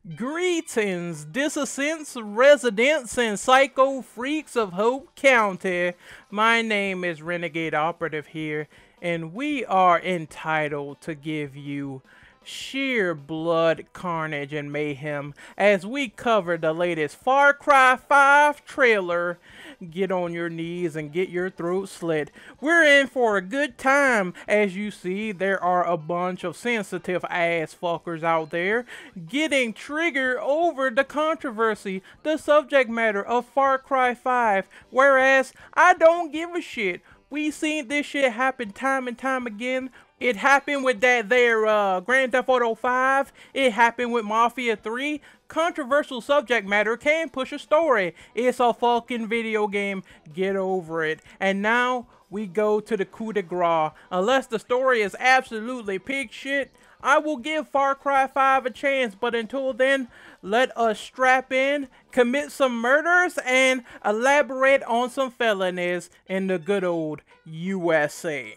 Greetings, dissidents, residents, and psycho freaks of Hope County. My name is Renegade Operative here, and we are entitled to give you sheer blood, carnage, and mayhem as we cover the latest Far Cry 5 trailer. Get on your knees and get your throat slit. We're in for a good time. As you see, there are a bunch of sensitive ass fuckers out there getting triggered over the controversy, the subject matter of Far Cry 5, whereas I don't give a shit. We seen this shit happen time and time again. It happened with that there Grand Theft Auto 5. It happened with Mafia 3. Controversial subject matter can push a story. It's a fucking video game. Get over it. And now we go to the coup de grace. Unless the story is absolutely pig shit, I will give Far Cry 5 a chance. But until then, let us strap in, commit some murders, and elaborate on some felonies in the good old USA.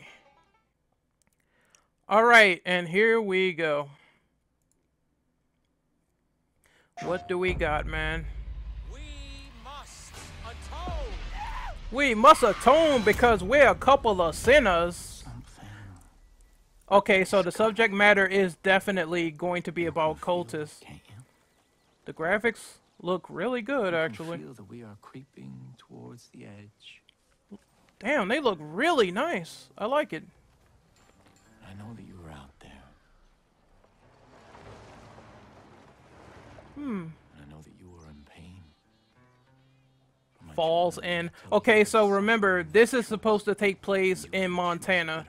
Alright, and here we go. What do we got, man? We must atone. We must atone because we're a couple of sinners. Okay, so the subject matter is definitely going to be about cultists. The graphics look really good, actually. Feel that we are creeping towards the edge. Damn, they look really nice. I like it. I know that you were out there. And I know that you were in pain. Falls in. Okay, so remember, this is supposed to take place in Montana.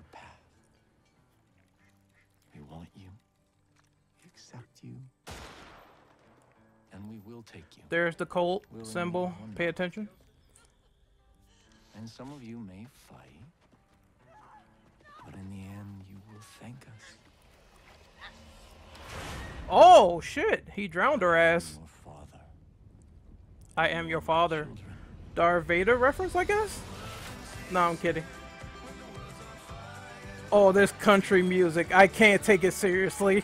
We want you. We accept you. And we will take you. There's the cult symbol. Pay attention. And some of you may fight. But in the end, you will thank us. Oh, shit. He drowned her ass. Your father. I am your father. Children. Darth Vader reference, I guess? No, I'm kidding. Oh, this country music. I can't take it seriously.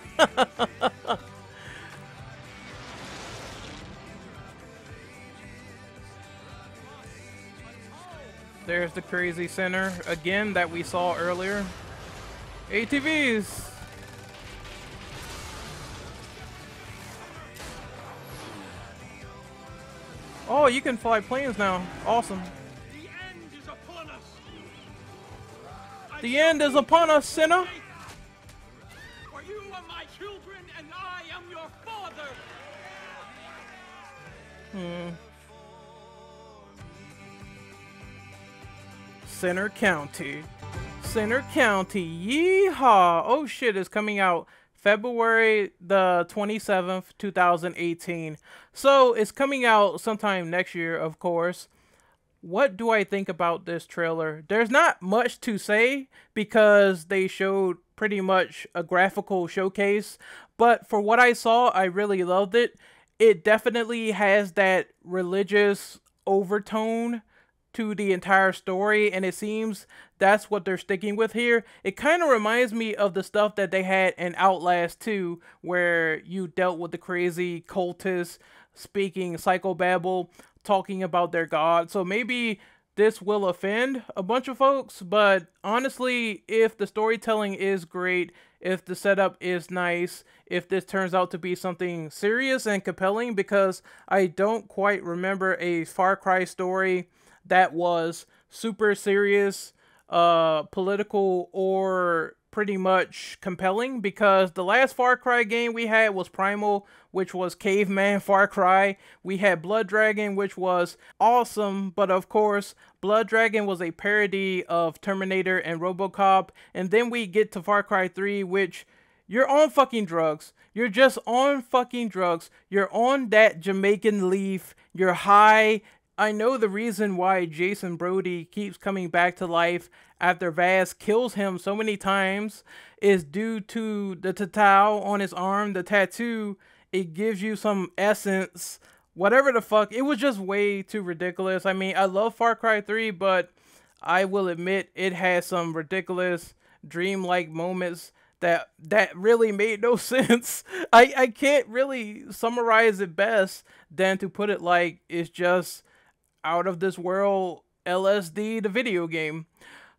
There's the crazy center again that we saw earlier. ATVs. Oh, you can fly planes now. Awesome. The end is upon us. The end is upon us, sinner. For you are my children, and I am your father. Center County. Center County. Yeehaw. Oh shit, it's coming out February the 27th, 2018. So it's coming out sometime next year, of course. What do I think about this trailer? There's not much to say because they showed pretty much a graphical showcase. But for what I saw, I really loved it. It definitely has that religious overtone to the entire story, and it seems that's what they're sticking with here. It kind of reminds me of the stuff that they had in Outlast 2, where you dealt with the crazy cultists speaking psychobabble, talking about their god. So maybe this will offend a bunch of folks, but honestly, if the storytelling is great, if the setup is nice, if this turns out to be something serious and compelling, because I don't quite remember a Far Cry story that was super serious, political, or pretty much compelling, because the last Far Cry game we had was Primal, which was Caveman Far Cry. We had Blood Dragon, which was awesome, but of course, Blood Dragon was a parody of Terminator and RoboCop, and then we get to Far Cry 3, which you're on fucking drugs. You're just on fucking drugs. You're on that Jamaican leaf. You're high. I know the reason why Jason Brody keeps coming back to life after Vaz kills him so many times is due to the tattoo on his arm, the tattoo. It gives you some essence, whatever the fuck. It was just way too ridiculous. I mean, I love Far Cry 3, but I will admit it has some ridiculous dreamlike moments that really made no sense. I can't really summarize it best than to put it like it's just out of this world LSD the video game.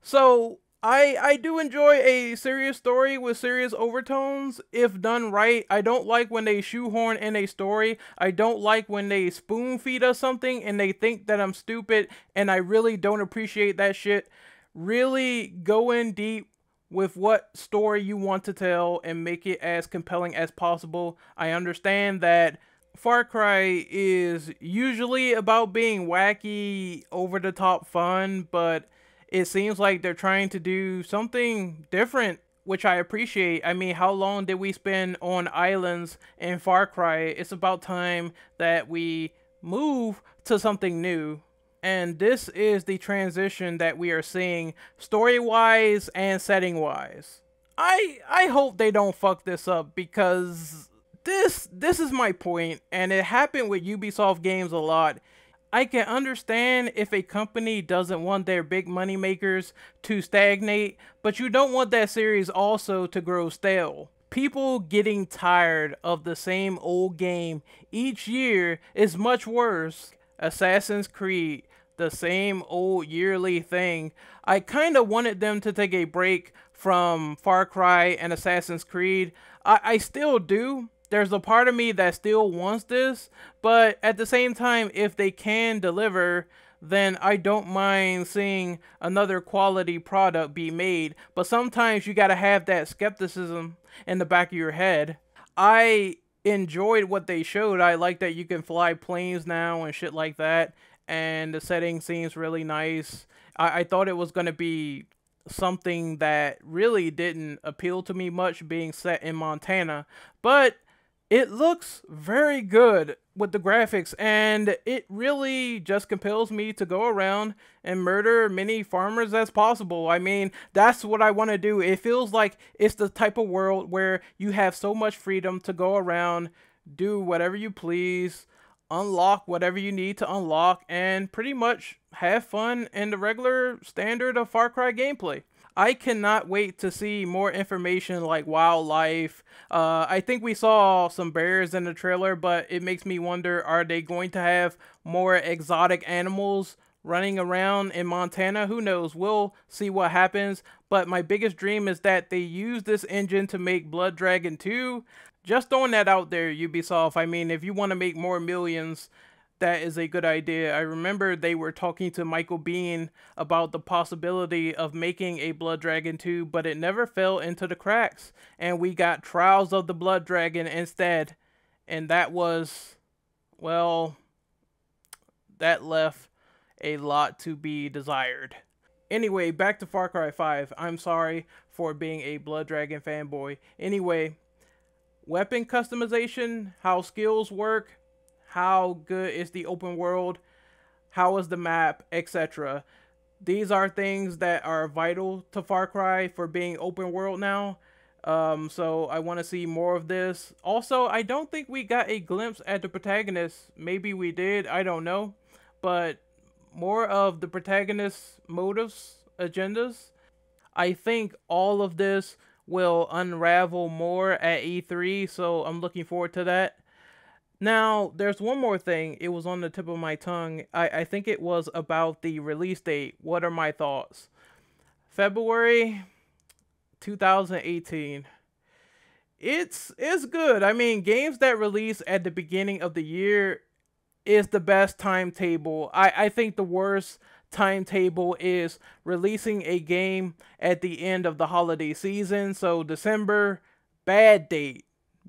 So I do enjoy a serious story with serious overtones if done right. I don't like when they shoehorn in a story. I don't like when they spoon feed us something and they think that I'm stupid, and I really don't appreciate that shit. Really go in deep with what story you want to tell and make it as compelling as possible. I understand that Far Cry is usually about being wacky, over the top fun, but it seems like they're trying to do something different, which I appreciate. I mean, how long did we spend on islands in Far Cry? It's about time that we move to something new. And this is the transition that we are seeing story-wise and setting-wise. I hope they don't fuck this up, because this is my point, and it happened with Ubisoft games a lot. I can understand if a company doesn't want their big money makers to stagnate, but you don't want that series also to grow stale. People getting tired of the same old game each year is much worse. Assassin's Creed, the same old yearly thing. I kind of wanted them to take a break from Far Cry and Assassin's Creed. I still do. There's a part of me that still wants this, but at the same time, if they can deliver, then I don't mind seeing another quality product be made. But sometimes you gotta have that skepticism in the back of your head. I enjoyed what they showed. I like that you can fly planes now and shit like that, and the setting seems really nice. I thought it was gonna be something that really didn't appeal to me much, being set in Montana, but it looks very good with the graphics, and it really just compels me to go around and murder many farmers as possible. I mean, that's what I want to do. It feels like it's the type of world where you have so much freedom to go around, do whatever you please, unlock whatever you need to unlock, and pretty much have fun in the regular standard of Far Cry gameplay. I cannot wait to see more information like wildlife. I think we saw some bears in the trailer, but it makes me wonder, are they going to have more exotic animals running around in Montana? Who knows? We'll see what happens. But my biggest dream is that they use this engine to make Blood Dragon 2. Just throwing that out there, Ubisoft. I mean, if you want to make more millions, that is a good idea. I remember they were talking to Michael Bean about the possibility of making a Blood Dragon 2, but it never fell into the cracks. And we got Trials of the Blood Dragon instead. And that was, well, that left a lot to be desired. Anyway, back to Far Cry 5. I'm sorry for being a Blood Dragon fanboy. Anyway, weapon customization, how skills work, how good is the open world, how is the map, etc. These are things that are vital to Far Cry for being open world now. So I want to see more of this. Also, I don't think we got a glimpse at the protagonist. Maybe we did, I don't know. But more of the protagonist's motives, agendas. I think all of this will unravel more at E3, so I'm looking forward to that. Now, there's one more thing. It was on the tip of my tongue. I think it was about the release date. What are my thoughts? February 2018. It's good. I mean, games that release at the beginning of the year is the best timetable. I think the worst timetable is releasing a game at the end of the holiday season. So December, bad date.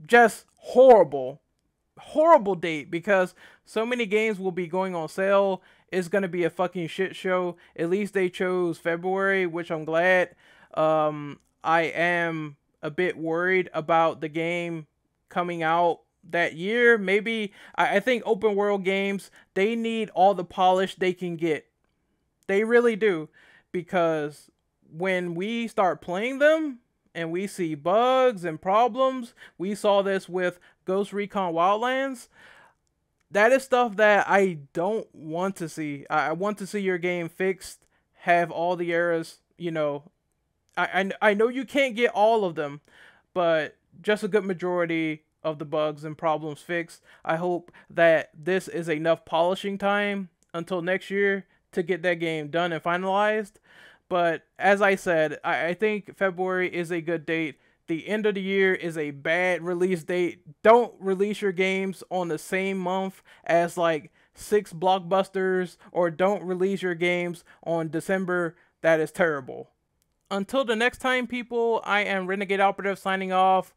Just horrible date, because so many games will be going on sale. It's gonna be a fucking shit show. At least they chose February, which I'm glad. I am a bit worried about the game coming out that year. Maybe I think open world games, they need all the polish they can get. They really do, because when we start playing them and we see bugs and problems, we saw this with Ghost Recon Wildlands. That is stuff that I don't want to see. I want to see your game fixed, have all the errors, you know, I know you can't get all of them, but just a good majority of the bugs and problems fixed. I hope that this is enough polishing time until next year to get that game done and finalized. But as I said, I think February is a good date. The end of the year is a bad release date. Don't release your games on the same month as like 6 blockbusters, or don't release your games on December. That is terrible. Until the next time, people, I am Renegade Operative signing off.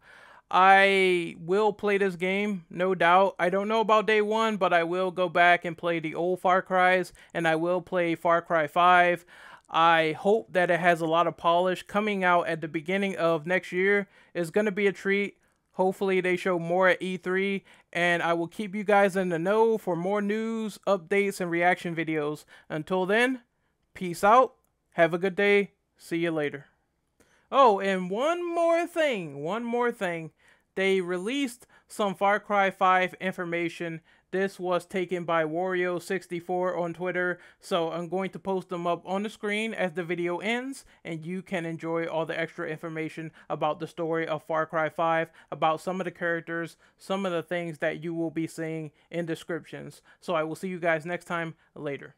I will play this game, no doubt. I don't know about day one, but I will go back and play the old Far Cries, and I will play Far Cry 5. I hope that it has a lot of polish. Coming out at the beginning of next year is going to be a treat. Hopefully they show more at E3, and I will keep you guys in the know for more news, updates, and reaction videos. Until then, peace out. Have a good day. See you later. Oh, and one more thing. They released some Far Cry 5 information. This was taken by Wario64 on Twitter, so I'm going to post them up on the screen as the video ends, and you can enjoy all the extra information about the story of Far Cry 5, about some of the characters, some of the things that you will be seeing in descriptions. So I will see you guys next time. Later.